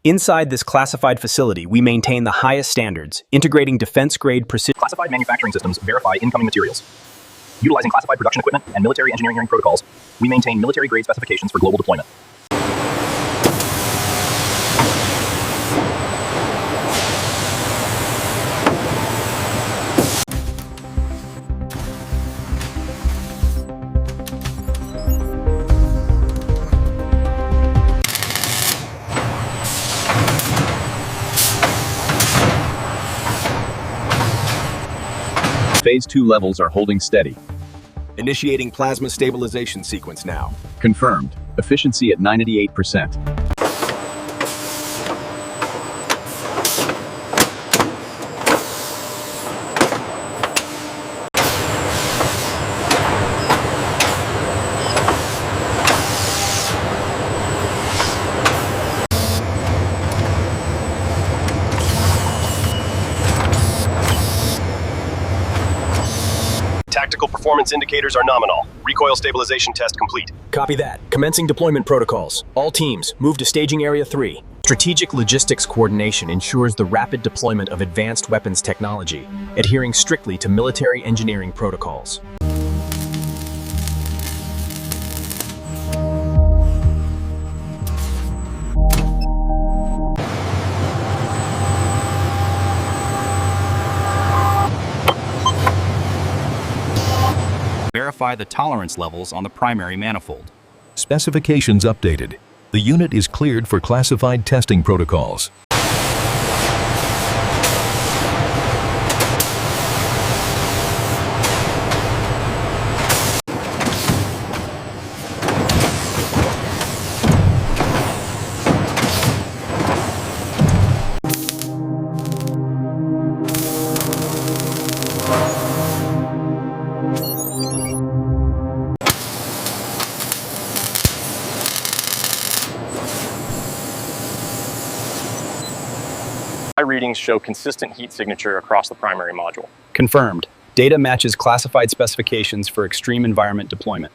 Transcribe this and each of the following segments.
Inside this classified facility, we maintain the highest standards, integrating defense-grade precision. Classified manufacturing systems verify incoming materials. Utilizing classified production equipment and military engineering protocols, we maintain military-grade specifications for global deployment. Phase 2 levels are holding steady. Initiating plasma stabilization sequence now. Confirmed. Efficiency at 98%. Tactical performance indicators are nominal. Recoil stabilization test complete. Copy that. Commencing deployment protocols. All teams, move to staging area 3. Strategic logistics coordination ensures the rapid deployment of advanced weapons technology, adhering strictly to military engineering protocols. Verify the tolerance levels on the primary manifold. Specifications updated. The unit is cleared for classified testing protocols. Readings show consistent heat signature across the primary module. Confirmed. Data matches classified specifications for extreme environment deployment.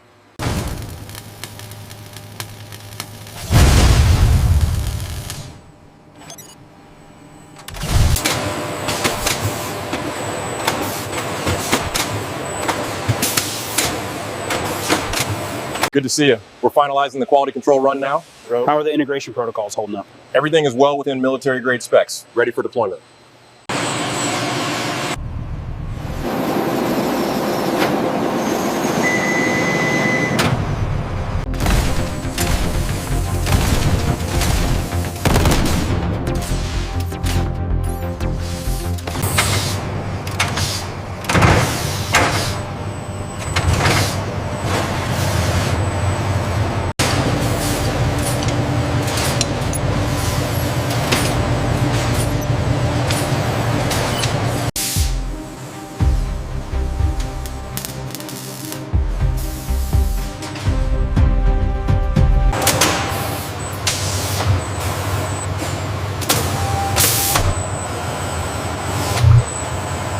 Good to see you. We're finalizing the quality control run now. How are the integration protocols holding up? Everything is well within military grade specs, ready for deployment.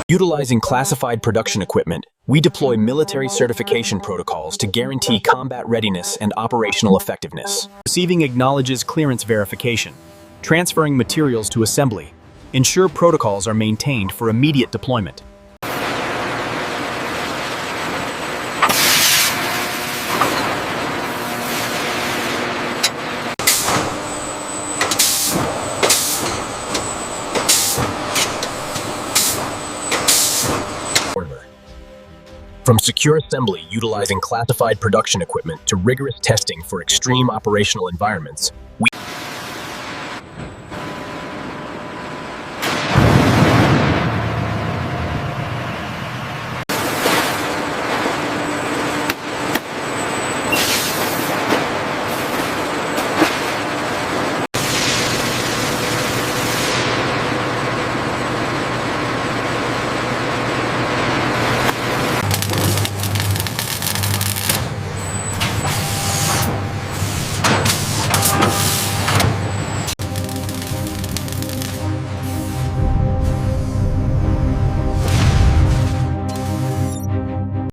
Utilizing classified production equipment, we deploy military certification protocols to guarantee combat readiness and operational effectiveness. Receiving acknowledges clearance verification. Transferring materials to assembly. Ensure protocols are maintained for immediate deployment. From secure assembly utilizing classified production equipment to rigorous testing for extreme operational environments, we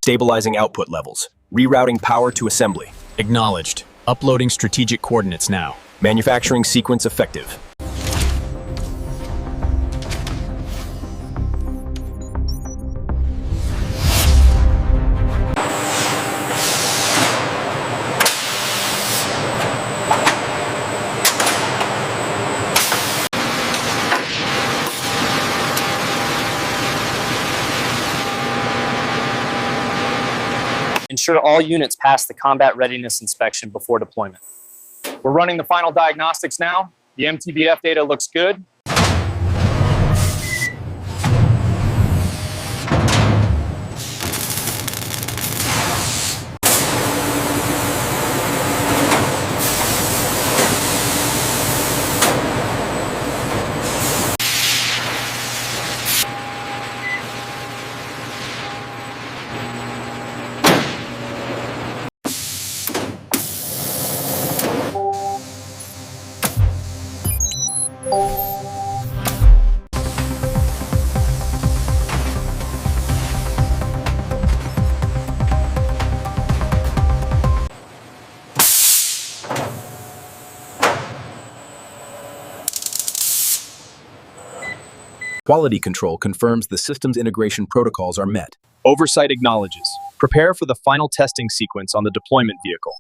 stabilizing output levels, rerouting power to assembly. Acknowledged. Uploading strategic coordinates now. Manufacturing sequence effective. ensure all units pass the combat readiness inspection before deployment. We're running the final diagnostics now. The MTBF data looks good. Quality control confirms the systems integration protocols are met. Oversight acknowledges. Prepare for the final testing sequence on the deployment vehicle.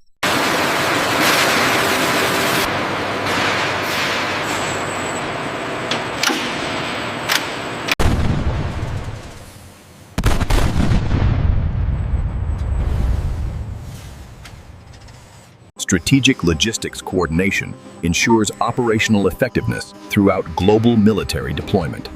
Strategic logistics coordination ensures operational effectiveness throughout global military deployment.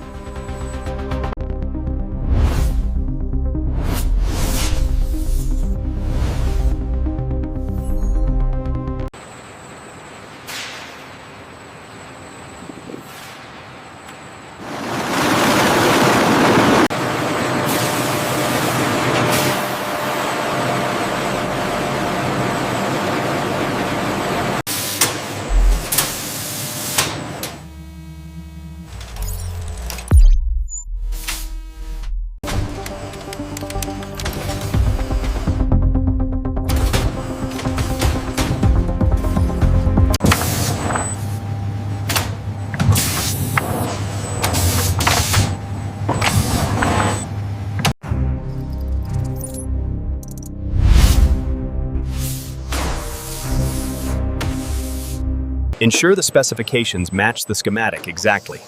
Ensure the specifications match the schematic exactly.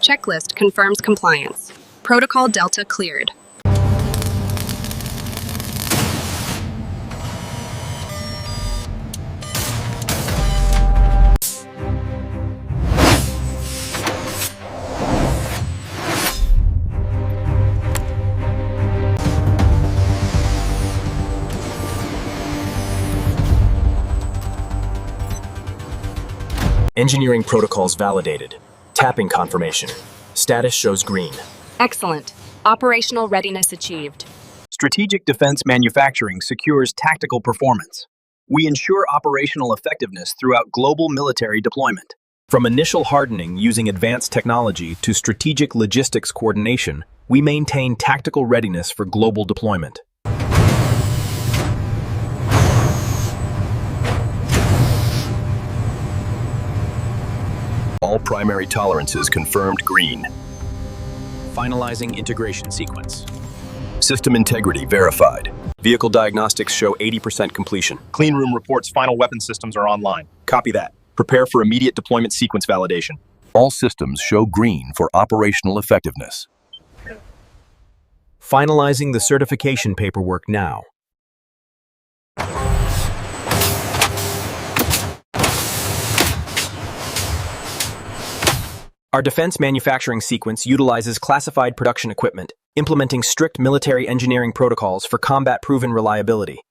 Checklist confirms compliance. Protocol Delta cleared. Engineering protocols validated. Tapping confirmation. Status shows green. Excellent. Operational readiness achieved. Strategic defense manufacturing secures tactical performance. We ensure operational effectiveness throughout global military deployment. From initial hardening using advanced technology to strategic logistics coordination, we maintain tactical readiness for global deployment. All primary tolerances confirmed green. Finalizing integration sequence. System integrity verified. Vehicle diagnostics show 80% completion. Clean room reports final weapon systems are online. Copy that. Prepare for immediate deployment sequence validation. All systems show green for operational effectiveness. Finalizing the certification paperwork now. Our defense manufacturing sequence utilizes classified production equipment, implementing strict military engineering protocols for combat-proven reliability.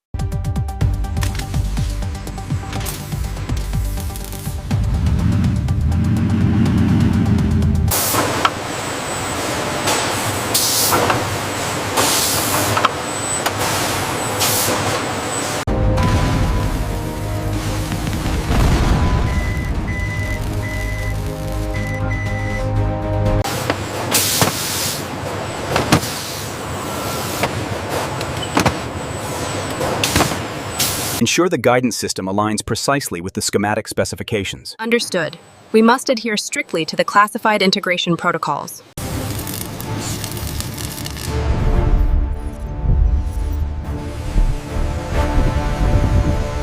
Ensure the guidance system aligns precisely with the schematic specifications. Understood. We must adhere strictly to the classified integration protocols.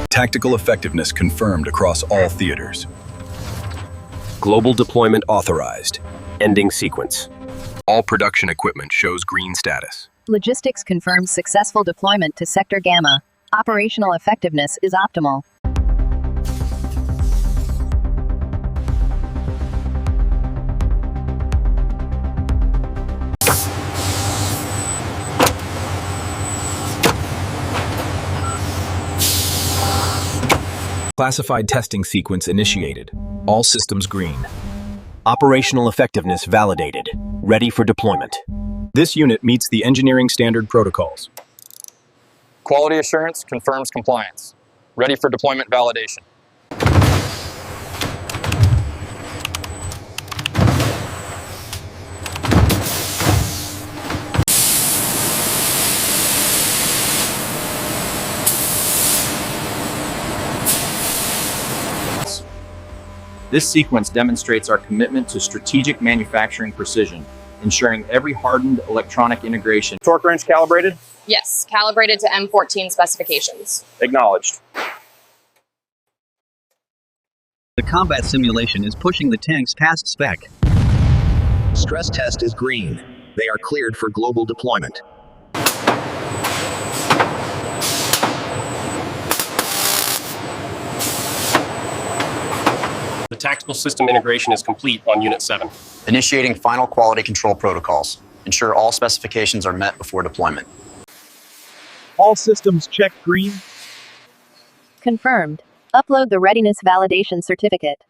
Tactical effectiveness confirmed across all theaters. Global deployment authorized. Ending sequence. All production equipment shows green status. Logistics confirms successful deployment to Sector Gamma. Operational effectiveness is optimal. Classified testing sequence initiated. All systems green. Operational effectiveness validated. Ready for deployment. This unit meets the engineering standard protocols. Quality assurance confirms compliance. Ready for deployment validation. This sequence demonstrates our commitment to strategic manufacturing precision, ensuring every hardened electronic integration. Torque wrench calibrated? Yes, calibrated to M14 specifications. Acknowledged. The combat simulation is pushing the tanks past spec. Stress test is green. They are cleared for global deployment. The tactical system integration is complete on Unit 7. Initiating final quality control protocols. Ensure all specifications are met before deployment. All systems checked green. Confirmed. Upload the readiness validation certificate.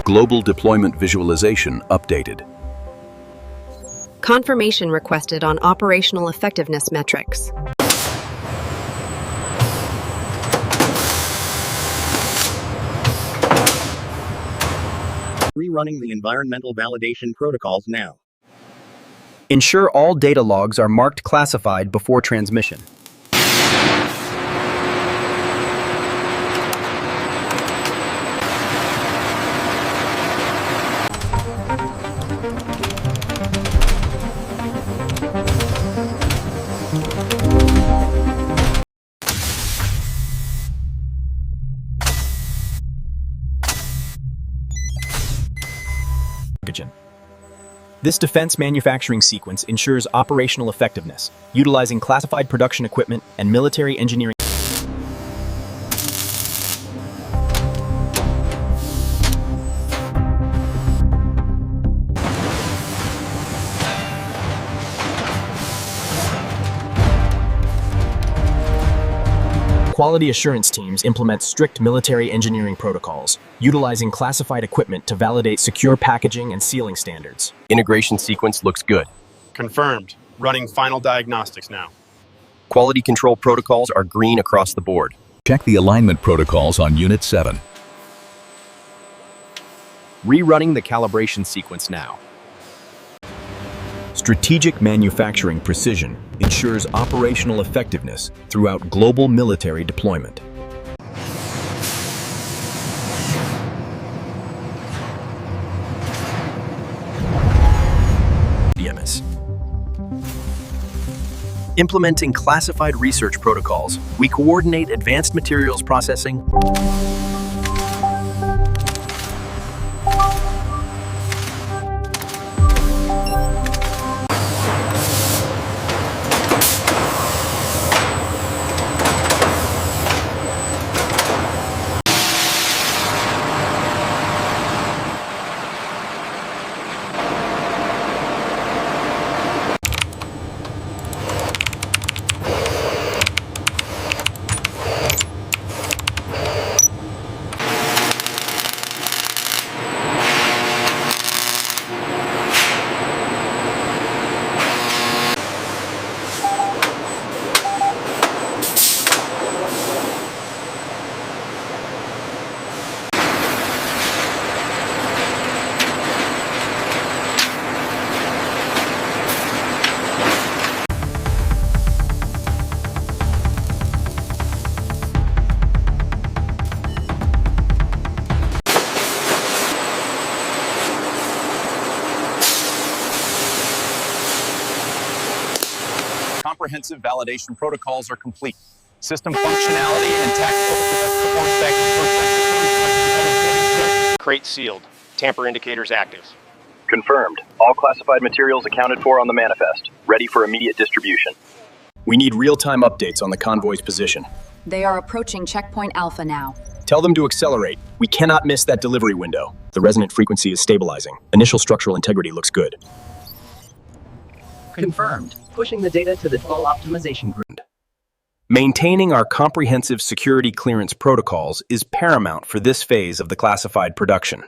Global deployment visualization updated. Confirmation requested on operational effectiveness metrics. Rerunning the environmental validation protocols now. Ensure all data logs are marked classified before transmission. This defense manufacturing sequence ensures operational effectiveness, utilizing classified production equipment and military engineering. Quality assurance teams implement strict military engineering protocols, utilizing classified equipment to validate secure packaging and sealing standards. Integration sequence looks good. Confirmed. Running final diagnostics now. Quality control protocols are green across the board. Check the alignment protocols on Unit 7. Rerunning the calibration sequence now. Strategic manufacturing precision ensures operational effectiveness throughout global military deployment. DMS. Implementing classified research protocols, we coordinate advanced materials processing, comprehensive validation protocols are complete. System functionality and tactical support. Crate sealed. Tamper indicators active. Confirmed. All classified materials accounted for on the manifest. Ready for immediate distribution. We need real-time updates on the convoy's position. They are approaching checkpoint Alpha now. Tell them to accelerate. We cannot miss that delivery window. The resonant frequency is stabilizing. Initial structural integrity looks good. Confirmed. Pushing the data to the full optimization grid. Maintaining our comprehensive security clearance protocols is paramount for this phase of the classified production.